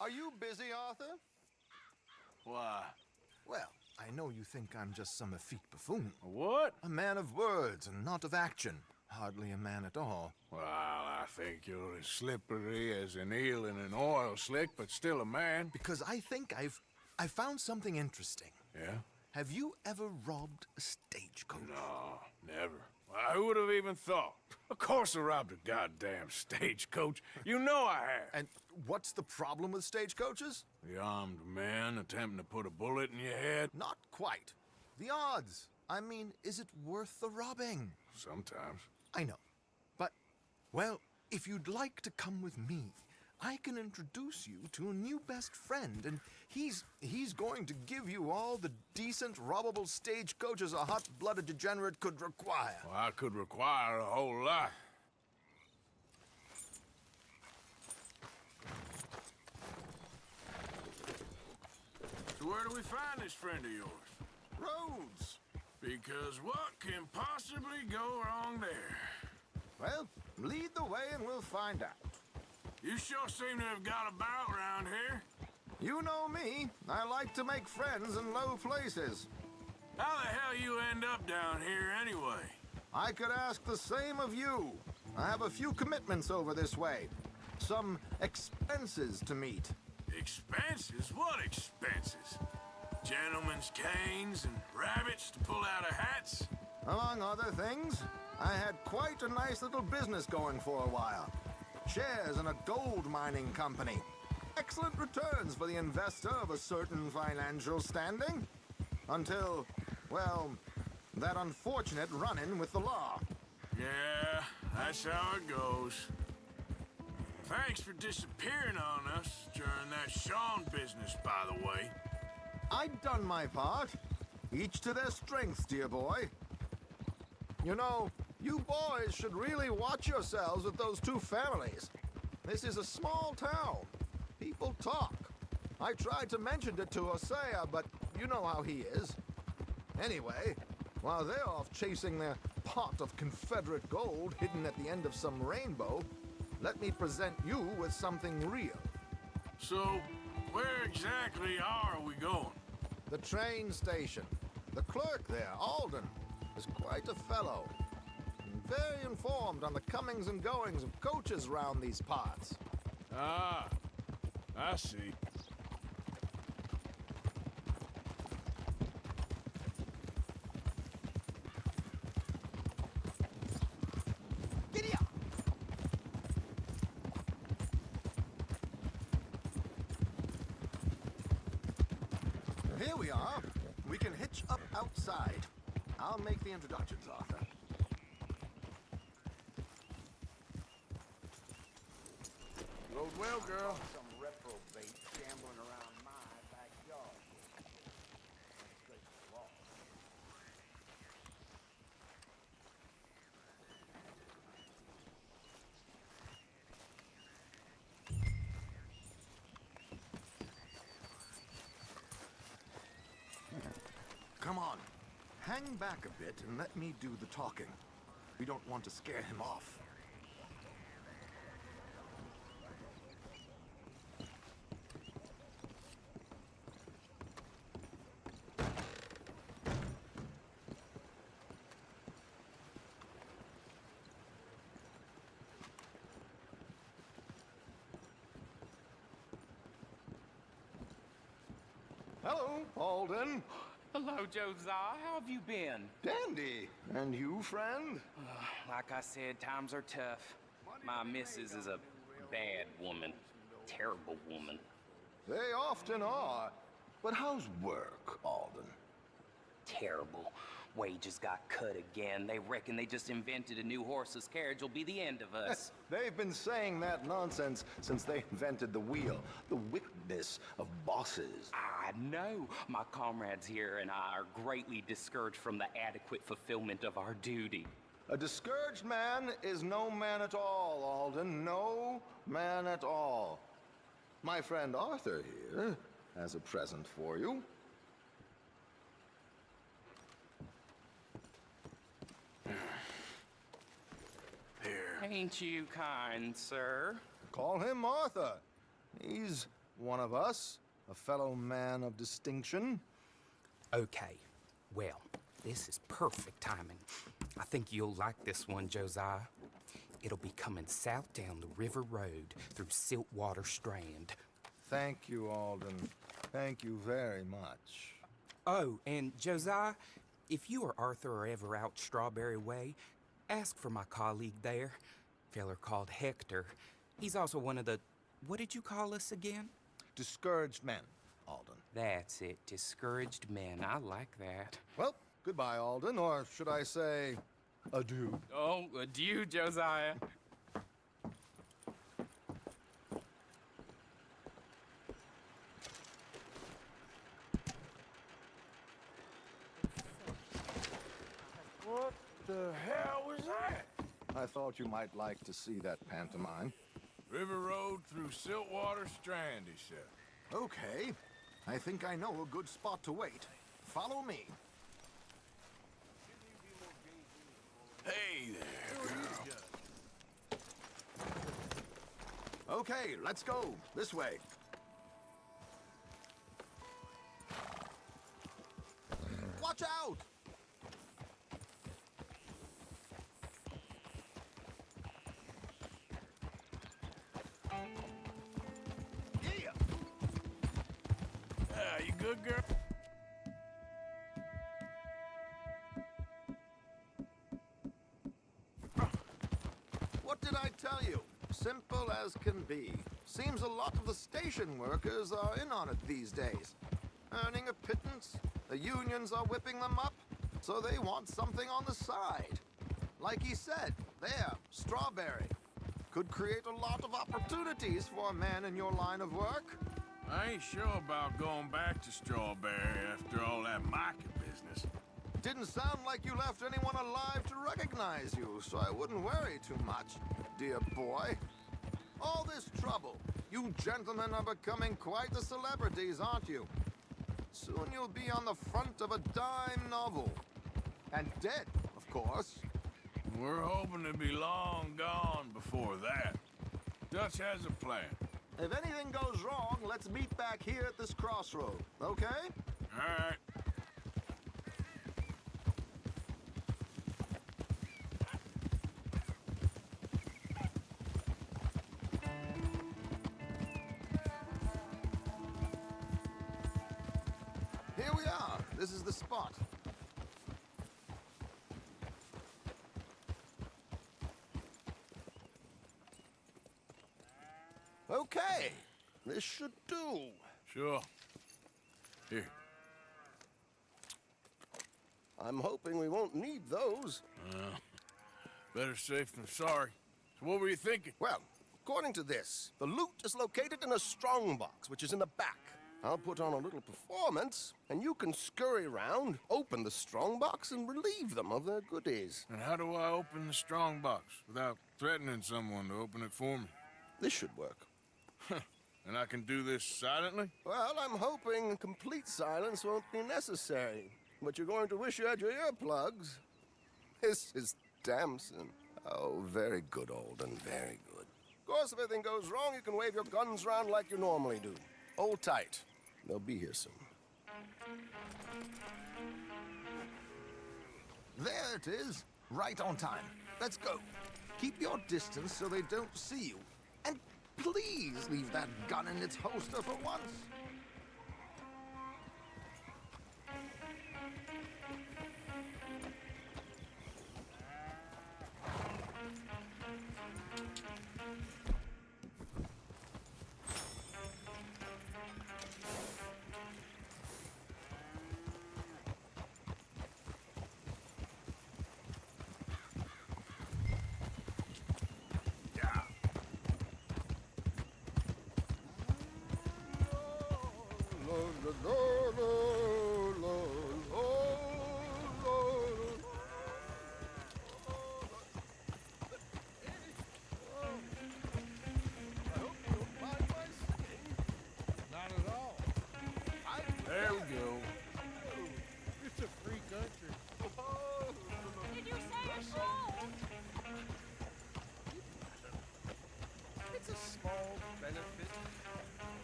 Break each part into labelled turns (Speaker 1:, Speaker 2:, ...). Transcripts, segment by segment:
Speaker 1: Are you busy, Arthur?
Speaker 2: Why?
Speaker 1: Well, I know you think I'm just some effete buffoon.
Speaker 2: What?
Speaker 1: A man of words and not of action. Hardly a man at all.
Speaker 2: Well, I think you're as slippery as an eel in an oil slick, but still a man.
Speaker 1: Because I think I found something interesting.
Speaker 2: Yeah?
Speaker 1: Have you ever robbed a stagecoach?
Speaker 2: No, never. Well, who would have even thought? Of course I robbed a goddamn stagecoach. You know I have.
Speaker 1: And what's the problem with stagecoaches?
Speaker 2: The armed man attempting to put a bullet in your head?
Speaker 1: Not quite. The odds. I mean, is it worth the robbing?
Speaker 2: Sometimes.
Speaker 1: I know. But, well, if you'd like to come with me, I can introduce you to a new best friend, and he's going to give you all the decent, robbable stagecoaches a hot-blooded degenerate could require.
Speaker 2: Well, I could require a whole lot. So where do we find this friend of yours?
Speaker 1: Roads.
Speaker 2: Because what can possibly go wrong there?
Speaker 1: Well, lead the way and we'll find out.
Speaker 2: You sure seem to have got about around here.
Speaker 1: You know me. I like to make friends in low places.
Speaker 2: How the hell you end up down here anyway?
Speaker 1: I could ask the same of you. I have a few commitments over this way. Some expenses to meet.
Speaker 2: Expenses? What expenses? Gentlemen's canes and rabbits to pull out of hats?
Speaker 1: Among other things, I had quite a nice little business going for a while. Shares in a gold mining company. Excellent returns for the investor of a certain financial standing. Until, well, that unfortunate run-in with the law.
Speaker 2: Yeah, that's how it goes. Thanks for disappearing on us during that Sean business, by the way.
Speaker 1: I'd done my part. Each to their strengths, dear boy. You know, you boys should really watch yourselves with those two families. This is a small town. People talk. I tried to mention it to Josiah, but you know how he is. Anyway, while they're off chasing their pot of Confederate gold hidden at the end of some rainbow, let me present you with something real.
Speaker 2: So, where exactly are we going?
Speaker 1: The train station. The clerk there, Alden, is quite a fellow. And very informed on the comings and goings of coaches round these parts.
Speaker 2: Ah, I see.
Speaker 1: Giddy up! Here we are. We can hitch up outside. I'll make the introductions, Arthur.
Speaker 2: Rode well, girl.
Speaker 3: Some reprobate gambling around my backyard. Straight to the wall.
Speaker 1: Come on. Hang back a bit and let me do the talking. We don't want to scare him off. Hello, Alden.
Speaker 4: Hello, Josiah. How have you been?
Speaker 1: Dandy. And you, friend?
Speaker 4: Like I said, times are tough. My missus is a bad woman. Terrible woman.
Speaker 1: They often are. But how's work, Alden?
Speaker 4: Terrible. Wages got cut again. They reckon they just invented a new horseless carriage will be the end of us.
Speaker 1: They've been saying that nonsense since they invented the wheel. The wickedness of bosses.
Speaker 4: I know. My comrades here and I are greatly discouraged from the adequate fulfillment of our duty.
Speaker 1: A discouraged man is no man at all, Alden. No man at all. My friend Arthur here has a present for you.
Speaker 2: Here.
Speaker 4: Ain't you kind, sir?
Speaker 1: Call him Arthur. He's one of us, a fellow man of distinction.
Speaker 4: Okay, well, this is perfect timing. I think you'll like this one, Josiah. It'll be coming south down the river road through Siltwater Strand.
Speaker 1: Thank you, Alden. Thank you very much.
Speaker 4: Oh, and Josiah, if you or Arthur are ever out Strawberry Way, ask for my colleague there, feller called Hector. He's also one of the, what did you call us again?
Speaker 1: Discouraged men, Alden.
Speaker 4: That's it, discouraged men. I like that.
Speaker 1: Well, goodbye, Alden, or should I say, adieu.
Speaker 4: Oh, adieu, Josiah.
Speaker 2: What the hell was that?
Speaker 1: I thought you might like to see that pantomime.
Speaker 2: River Road through Siltwater Strand, he said.
Speaker 1: Okay. I think I know a good spot to wait. Follow me.
Speaker 2: Hey there, girl.
Speaker 1: Okay, let's go. This way. Watch out! Yeah!
Speaker 2: You good, girl?
Speaker 1: What did I tell you? Simple as can be. Seems a lot of the station workers are in on it these days. Earning a pittance, the unions are whipping them up, so they want something on the side. Like he said, there, Strawberry. Could create a lot of opportunities for a man in your line of work.
Speaker 2: I ain't sure about going back to Strawberry after all that market business.
Speaker 1: Didn't sound like you left anyone alive to recognize you, so I wouldn't worry too much, dear boy. All this trouble. You gentlemen are becoming quite the celebrities, aren't you? Soon you'll be on the front of a dime novel. And dead, of course.
Speaker 2: We're hoping to be long gone before that. Dutch has a plan.
Speaker 1: If anything goes wrong, let's meet back here at this crossroad, okay?
Speaker 2: All right.
Speaker 1: Here we are. This is the spot. Okay. This should do.
Speaker 2: Sure. Here.
Speaker 5: I'm hoping we won't need those.
Speaker 2: Better safe than sorry. So what were you thinking?
Speaker 5: Well, according to this, the loot is located in a strongbox, which is in the back. I'll put on a little performance, and you can scurry around, open the strongbox, and relieve them of their goodies.
Speaker 2: And how do I open the strong box without threatening someone to open it for me?
Speaker 5: This should work.
Speaker 2: And I can do this silently?
Speaker 5: Well, I'm hoping complete silence won't be necessary. But you're going to wish you had your earplugs. This is Damson. Oh, very good, Alden, very good. Of course, if anything goes wrong, you can wave your guns around like you normally do. Hold tight. They'll be here soon.
Speaker 1: There it is. Right on time. Let's go. Keep your distance so they don't see you. And please leave that gun in its holster for once.
Speaker 3: Not at all.
Speaker 2: There we go.
Speaker 3: It's a free country.
Speaker 6: Did you say a show?
Speaker 5: It's a small benefit.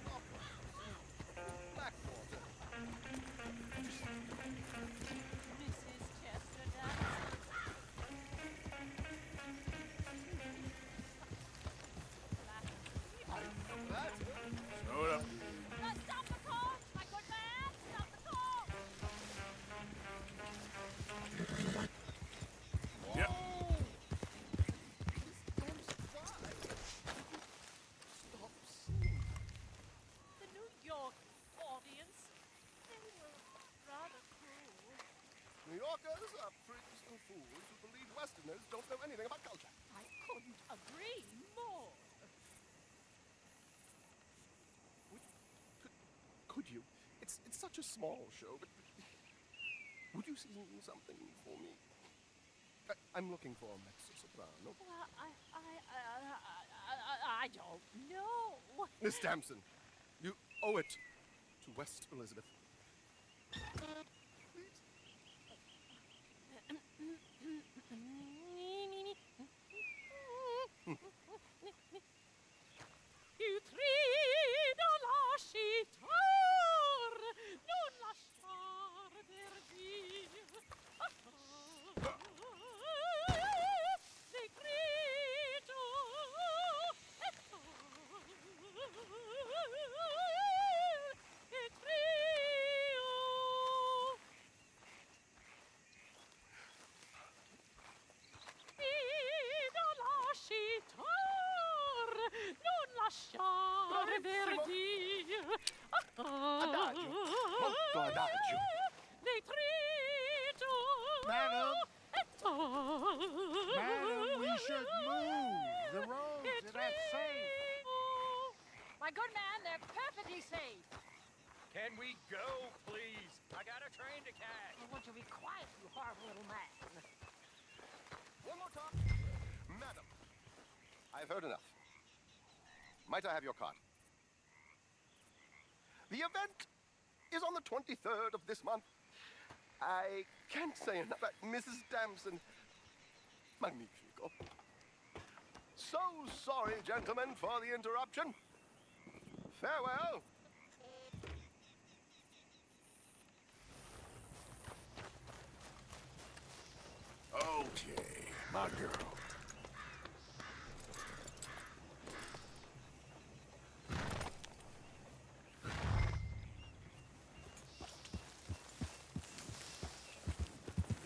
Speaker 5: Not much. fools who believe Westerners don't know anything about culture.
Speaker 6: I couldn't agree more.
Speaker 5: Could you? It's such a small show, but would you see something for me? I'm looking for a mezzo-soprano.
Speaker 6: Well, I don't know.
Speaker 5: Miss Damson, you owe it to West Elizabeth. Please.
Speaker 6: You trido lascitar, non lasciar perdir. Decreto et trio. Trido lascitar, non lasciare verdir.
Speaker 5: Adagio, molto adagio.
Speaker 6: Decreto
Speaker 3: Madam,
Speaker 6: et
Speaker 3: madam, we should move. The roads are not safe.
Speaker 6: My good man, they're perfectly safe.
Speaker 7: Can we go, please? I got a train to catch.
Speaker 6: I want you to be quiet, you horrible little man.
Speaker 5: One more time. Madam, I've heard enough. Might I have your card? The event is on the 23rd of this month. I can't say enough about Mrs. Damson. Magnifico. So sorry, gentlemen, for the interruption. Farewell.
Speaker 2: Okay, my girl.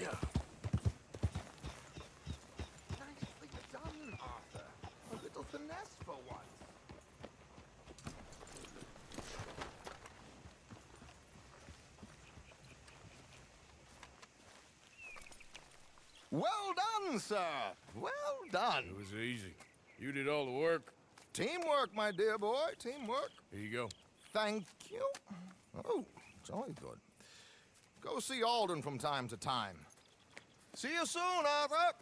Speaker 2: Yeah.
Speaker 1: Nicely done, Arthur. A little finesse for once. Well done, sir. Well done.
Speaker 2: It was easy. You did all the work.
Speaker 1: Teamwork, my dear boy. Teamwork.
Speaker 2: Here you go.
Speaker 1: Thank you. Oh, jolly good. Go see Alden from time to time. See you soon, Arthur.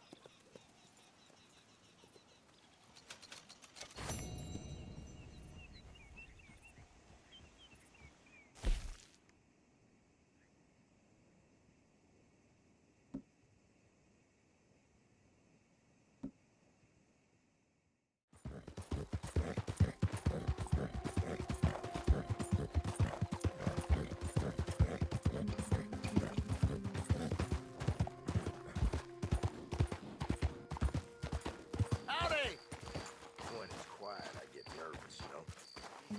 Speaker 3: Howdy! When it's quiet, I get nervous, you know.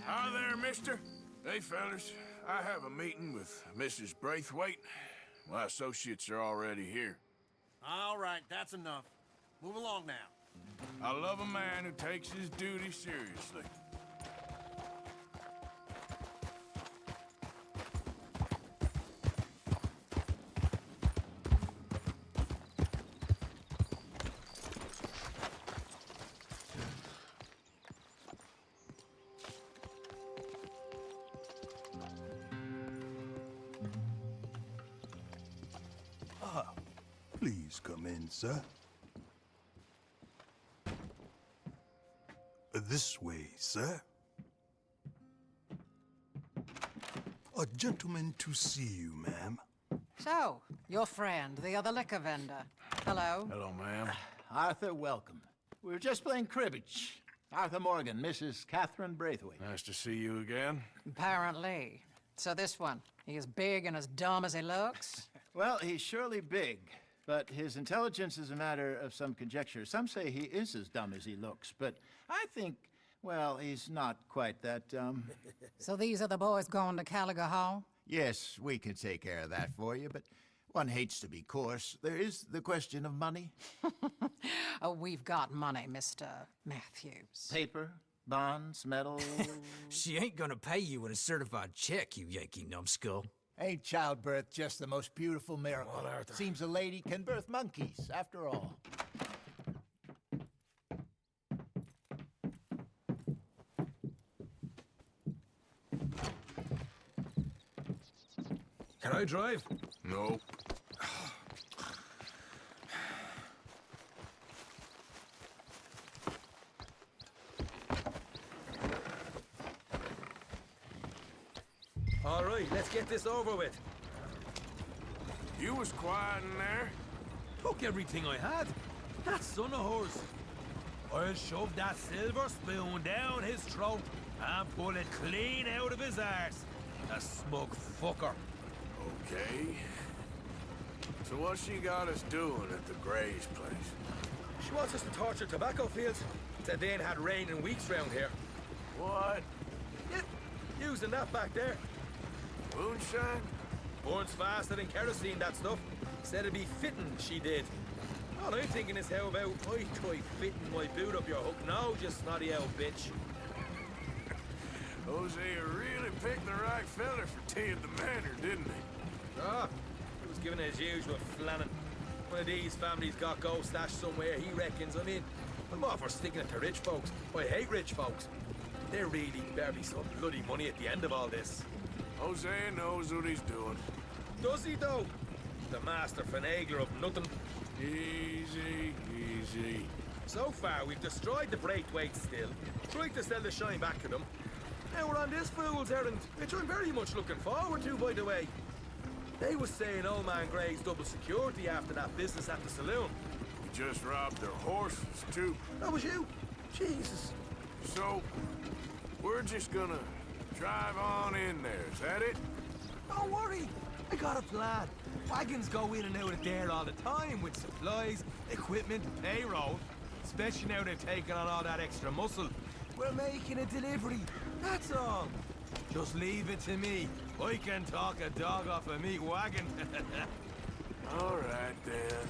Speaker 2: Hi there, mister. Hey, fellas. I have a meeting with Mrs. Braithwaite. My associates are already here.
Speaker 8: All right, that's enough. Move along now.
Speaker 2: I love a man who takes his duty seriously.
Speaker 9: Please come in, sir. This way, sir. A gentleman to see you, ma'am.
Speaker 10: So, your friend, the other liquor vendor. Hello.
Speaker 2: Hello, ma'am.
Speaker 3: Arthur, welcome. We were just playing cribbage. Arthur Morgan, Mrs. Catherine Braithwaite.
Speaker 2: Nice to see you again.
Speaker 10: Apparently. So this one, he is big and as dumb as he looks?
Speaker 3: Well, he's surely big, but his intelligence is a matter of some conjecture. Some say he is as dumb as he looks, but I think, well, he's not quite that dumb.
Speaker 10: So these are the boys going to Caliga Hall?
Speaker 3: Yes, we can take care of that for you, but one hates to be coarse. There is the question of money.
Speaker 10: Oh, we've got money, Mr. Matthews.
Speaker 3: Paper, bonds, metal.
Speaker 11: She ain't gonna pay you with a certified check, you Yankee numbskull.
Speaker 3: Ain't childbirth just the most beautiful miracle?
Speaker 7: Come on, Arthur.
Speaker 3: Seems a lady can birth monkeys, after all.
Speaker 7: Can I drive?
Speaker 2: Nope.
Speaker 7: All right, let's get this over with.
Speaker 2: You was quiet in there.
Speaker 7: Took everything I had. That son of hers. I'll shove that silver spoon down his throat and pull it clean out of his arse. A smug fucker.
Speaker 2: Okay. So what she got us doing at the Gray's place?
Speaker 7: She wants us to torture tobacco fields. Said they ain't had rain in weeks round here.
Speaker 2: What?
Speaker 7: Yeah, using that back there.
Speaker 2: Moonshine?
Speaker 7: Burns faster than kerosene, that stuff. Said it'd be fitting, she did. All I'm thinking is how about I try fitting my boot up your hook now, you snotty old bitch.
Speaker 2: Hosea really picked the right fella for tea at the manor, didn't he?
Speaker 7: Ah, he was given his usual flannin'. One of these families got gold stashed somewhere, he reckons. I mean, I'm all for sticking it to rich folks. I hate rich folks. There really better be some bloody money at the end of all this.
Speaker 2: Hosea knows what he's doing.
Speaker 7: Does he, though? The master finagler of nothing.
Speaker 2: Easy, easy.
Speaker 7: So far, we've destroyed the Braithwaite still, tried to sell the shine back to them. Now we're on this fool's errand, which I'm very much looking forward to, by the way. They was saying old man Gray's double security after that business at the saloon.
Speaker 2: We just robbed their horses, too.
Speaker 7: That was you? Jesus.
Speaker 2: So, we're just gonna drive on in there, is that it?
Speaker 7: Don't worry, I got a plan. Wagons go in and out of there all the time with supplies, equipment, payroll. Especially now they've taken on all that extra muscle. We're making a delivery, that's all. Just leave it to me. I can talk a dog off a meat wagon.
Speaker 2: All right, then.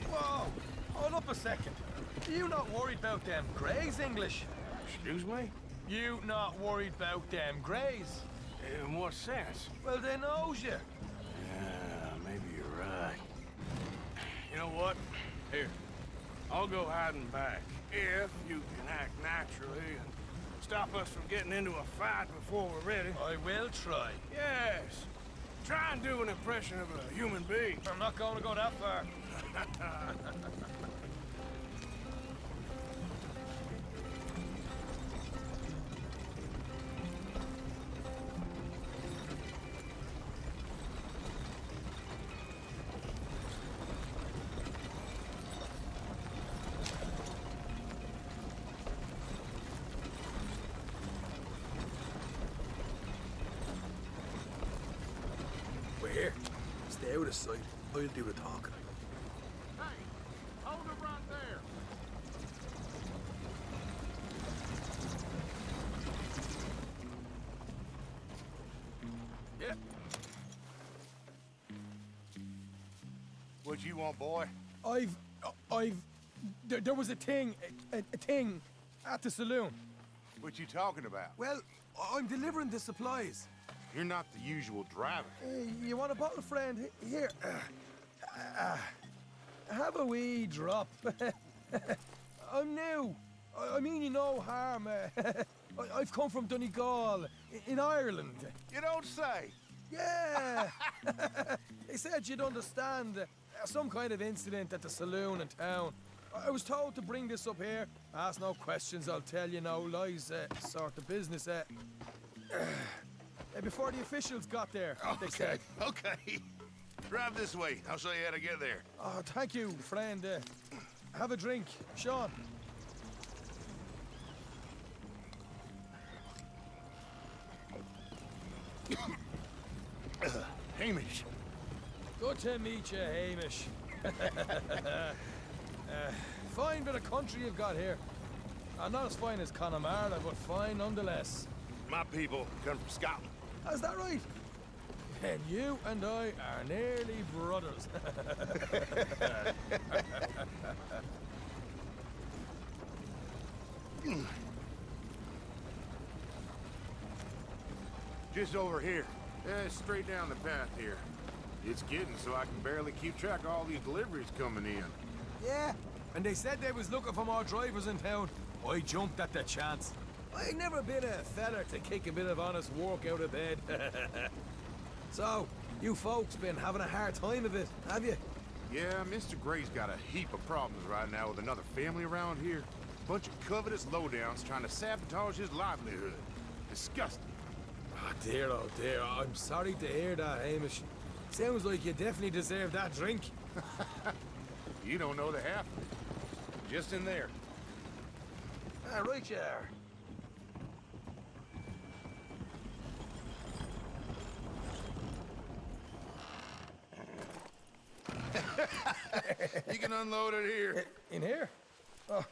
Speaker 7: Whoa, hold up a second. You not worried about them Greys, English?
Speaker 2: Excuse me?
Speaker 7: You not worried about them Greys?
Speaker 2: In what sense?
Speaker 7: Well, they knows you.
Speaker 2: Yeah, maybe you're right. You know what? Here, I'll go hiding back. If you can act naturally and stop us from getting into a fight before we're ready.
Speaker 7: I will try.
Speaker 2: Yes. Try and do an impression of a human being.
Speaker 7: I'm not going to go that far. We're here. Stay out of sight. I'll do the talking.
Speaker 2: Hey, hold it right there.
Speaker 7: Yeah.
Speaker 5: What you want, boy?
Speaker 7: There was a thing at the saloon.
Speaker 5: What you talking about?
Speaker 7: Well, I'm delivering the supplies.
Speaker 5: You're not the usual driver.
Speaker 7: You want a bottle, friend? Here. Have a wee drop. I'm new. I mean you no harm. I've come from Donegal, in Ireland.
Speaker 5: You don't say.
Speaker 7: Yeah. They said you'd understand. Some kind of incident at the saloon in town. I was told to bring this up here. Ask no questions, I'll tell you no lies. Sort of business. Before the officials got there, they said.
Speaker 5: Okay. Drive this way. I'll show you how to get there.
Speaker 7: Oh, thank you, friend. Have a drink, Sean.
Speaker 2: Hamish.
Speaker 7: Good to meet you, Hamish. Fine bit of country you've got here. Not as fine as Connemara, but fine nonetheless.
Speaker 2: My people come from Scotland.
Speaker 7: Is that right? Then you and I are nearly brothers.
Speaker 2: Just over here. Straight down the path here. It's getting so I can barely keep track of all these deliveries coming in.
Speaker 7: Yeah, and they said they was looking for more drivers in town. I jumped at the chance. I ain't never been a feller to kick a bit of honest work out of bed. So, you folks been having a hard time of it, have you?
Speaker 2: Yeah, Mr. Gray's got a heap of problems right now with another family around here. Bunch of covetous lowdowns trying to sabotage his livelihood. Disgusting.
Speaker 7: Oh dear, I'm sorry to hear that, Hamish. Sounds like you definitely deserve that drink.
Speaker 2: You don't know the half of it. Just in there.
Speaker 7: Right you are.
Speaker 2: You can unload it here.
Speaker 7: In here? Oh,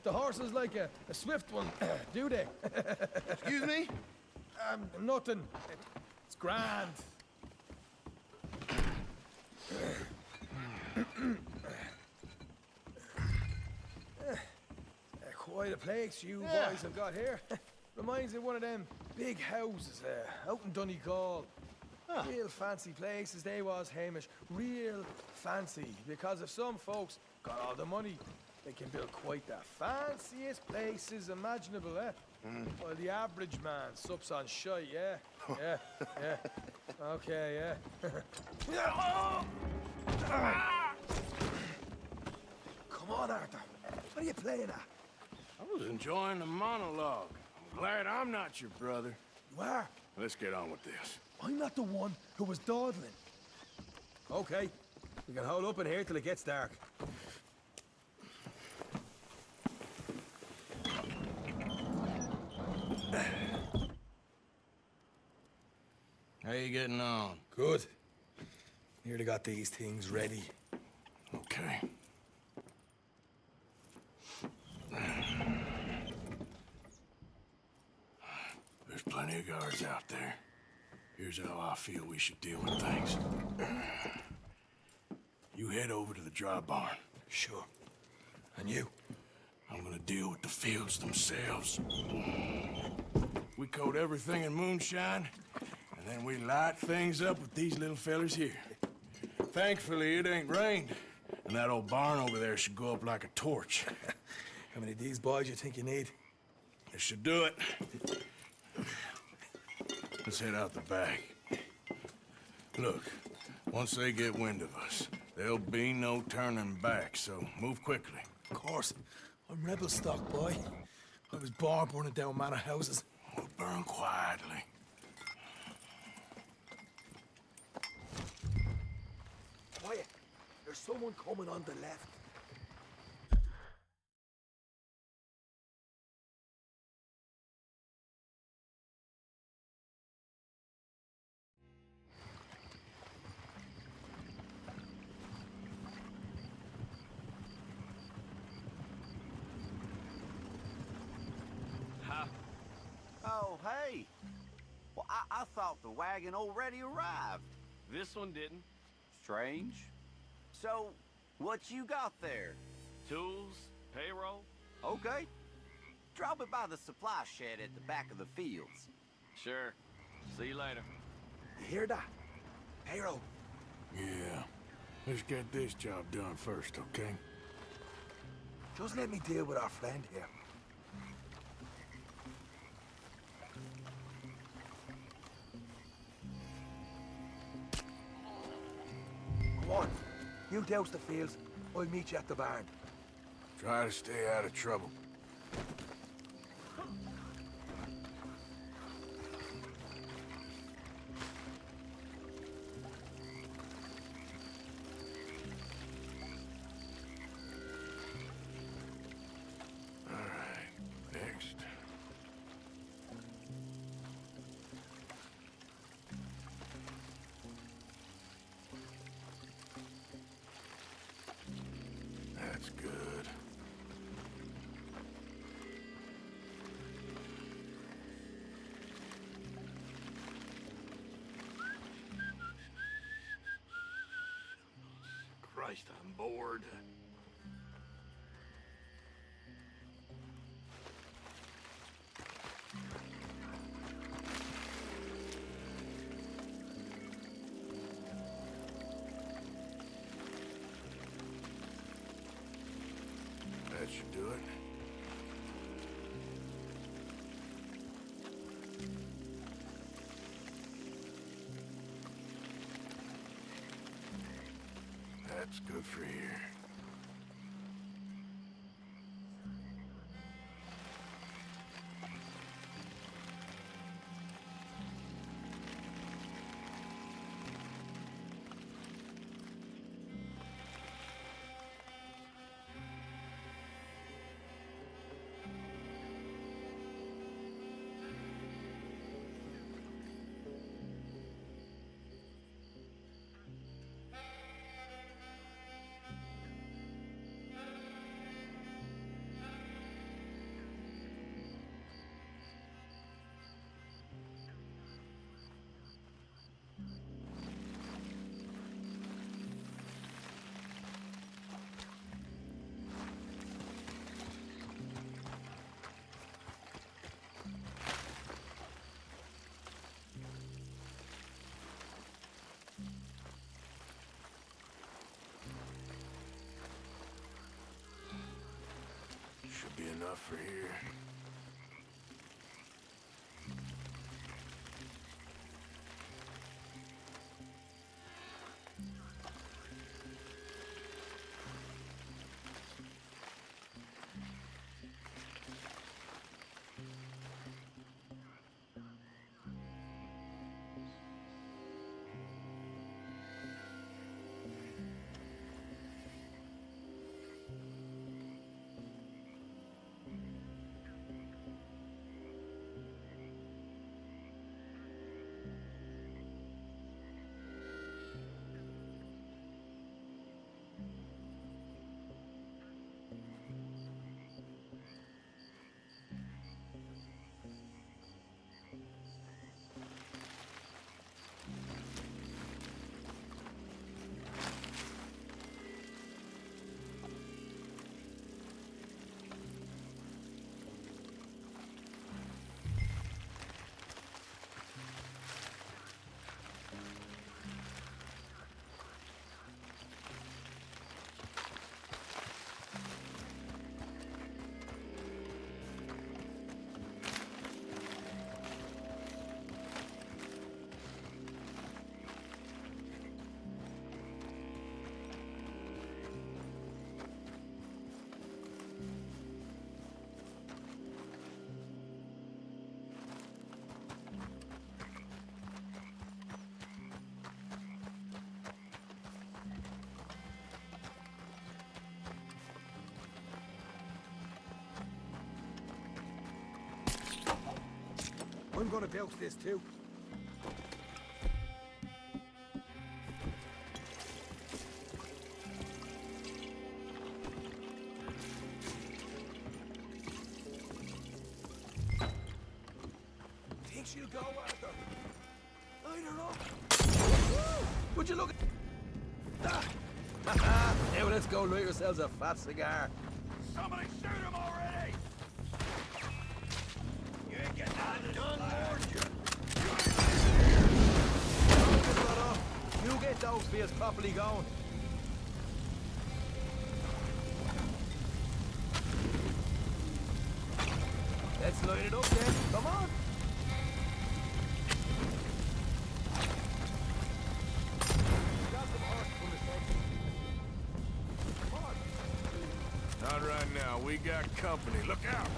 Speaker 7: the horse is like a swift one, do they?
Speaker 2: Excuse me?
Speaker 7: Nothing. It's grand. Quite a place you boys have got here. Reminds me of one of them big houses out in Donegal. Real fancy places they was, Hamish. Real fancy. Because if some folks got all the money, they can build quite the fanciest places imaginable, While the average man sups on shite, yeah. Okay, yeah. Come on, Arthur. What are you playing at?
Speaker 2: I was enjoying the monologue. I'm glad I'm not your brother.
Speaker 7: You are?
Speaker 2: Let's get on with this.
Speaker 7: I'm not the one who was dawdling. Okay. We can hold up in here till it gets dark.
Speaker 2: How you getting on?
Speaker 7: Good. Nearly got these things ready.
Speaker 2: Okay. There's plenty of guards out there. Here's how I feel we should deal with things. You head over to the dry barn.
Speaker 7: Sure. And you?
Speaker 2: I'm gonna deal with the fields themselves. We coat everything in moonshine, and then we light things up with these little fellers here. Thankfully, it ain't rained, and that old barn over there should go up like a torch.
Speaker 7: How many of these boys you think you need?
Speaker 2: This should do it. Let's head out the back. Look, once they get wind of us, there'll be no turning back, so move quickly.
Speaker 7: Of course. I'm rebel stock, boy. I was born burning down manor houses.
Speaker 2: We'll burn quietly.
Speaker 7: Quiet. There's someone coming on the left.
Speaker 11: Oh, hey. Well, I thought the wagon already arrived.
Speaker 12: This one didn't.
Speaker 11: Strange. So, what you got there?
Speaker 12: Tools, payroll.
Speaker 11: Okay. Drop it by the supply shed at the back of the fields.
Speaker 12: Sure. See you later.
Speaker 7: You hear that? Payroll.
Speaker 2: Yeah. Let's get this job done first, okay?
Speaker 7: Just let me deal with our friend here. Come on. You douse the fields. I'll meet you at the barn.
Speaker 2: Try to stay out of trouble. All right, next. Christ, I'm bored. That should do it. That's good for here. Should be enough for here.
Speaker 7: I'm gonna belch this too. Think she'll go, Arthur? Light her up. Would you look at that? Now let's go light yourselves a fat cigar.
Speaker 2: Somebody shoot him already!
Speaker 7: You ain't getting out of this done, you get those beers properly going. Let's light it up then. Come on.
Speaker 2: Not right now. We got company. Look out!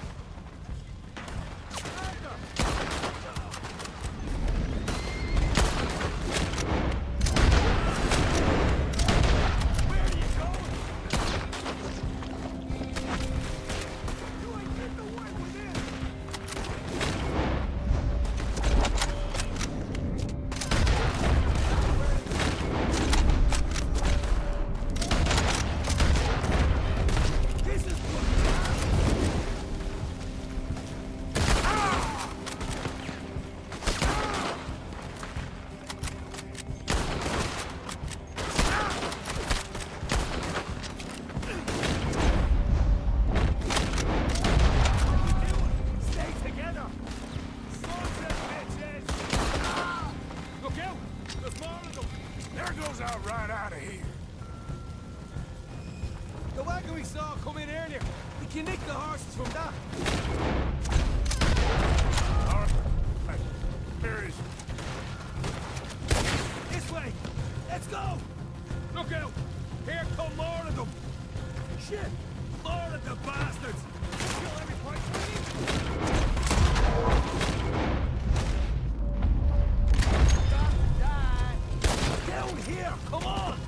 Speaker 2: right out of here.
Speaker 7: The wagon we saw come in earlier. We can nick the horses from that.
Speaker 2: All right. There is.
Speaker 7: This way. Let's go. Look out. Here come more of them. Shit. More of the bastards. Kill every point. Down here. Come on.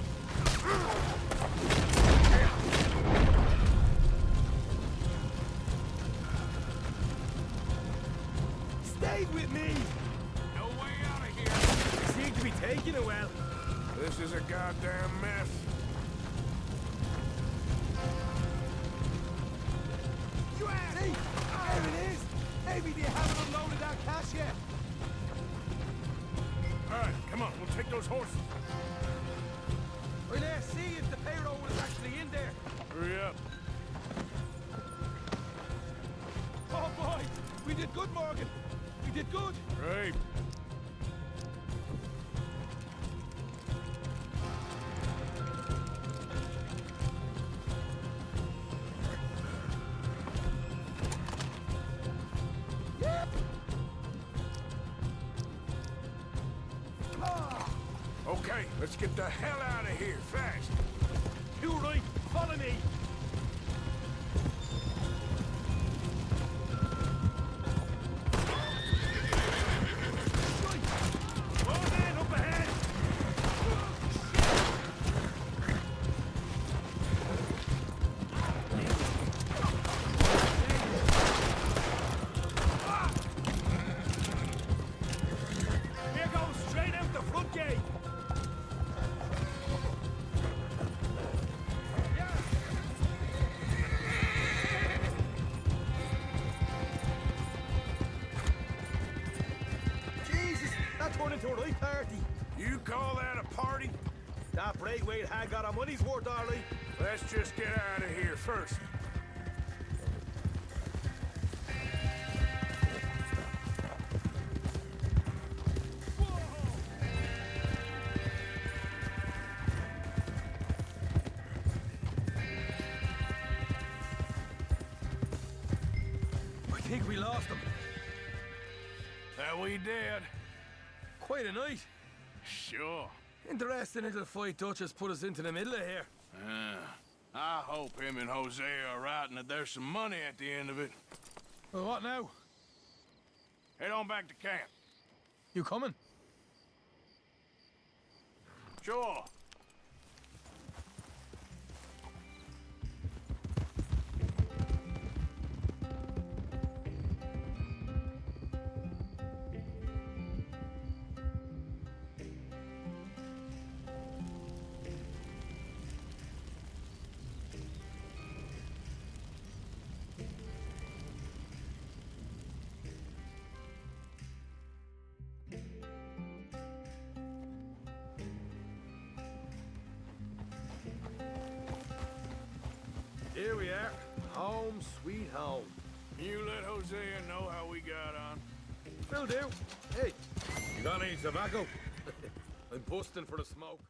Speaker 7: Stay with me!
Speaker 2: No way out of here.
Speaker 7: Seem to be taking it well.
Speaker 2: This is a goddamn mess.
Speaker 7: You ass! See? There it is! Maybe they haven't unloaded that cash yet.
Speaker 2: All right, come on. We'll take those horses.
Speaker 7: We'll see if the payroll was actually in there.
Speaker 2: Hurry up.
Speaker 7: Oh boy! We did good, Morgan! We did good!
Speaker 2: Right. Okay, let's get the hell out of here, fast.
Speaker 7: You right! Follow me! One man up ahead! Here goes straight out the front gate! Jesus, that turned into a right party.
Speaker 2: You call that a party?
Speaker 7: That Braithwaite had got our money's worth, all right.
Speaker 2: Let's just get out of here first.
Speaker 7: I think we lost them.
Speaker 2: That we did.
Speaker 7: Quite a night.
Speaker 2: Sure.
Speaker 7: Interesting little fight Dutchess put us into the middle of here.
Speaker 2: I hope him and Josiah are right and that there's some money at the end of it.
Speaker 7: Well, what now?
Speaker 2: Head on back to camp.
Speaker 7: You coming?
Speaker 2: Sure.
Speaker 7: Here we are. Home sweet home.
Speaker 2: You let Hosea know how we got on.
Speaker 7: Will do. Hey, you got any tobacco? I'm busting for the smoke.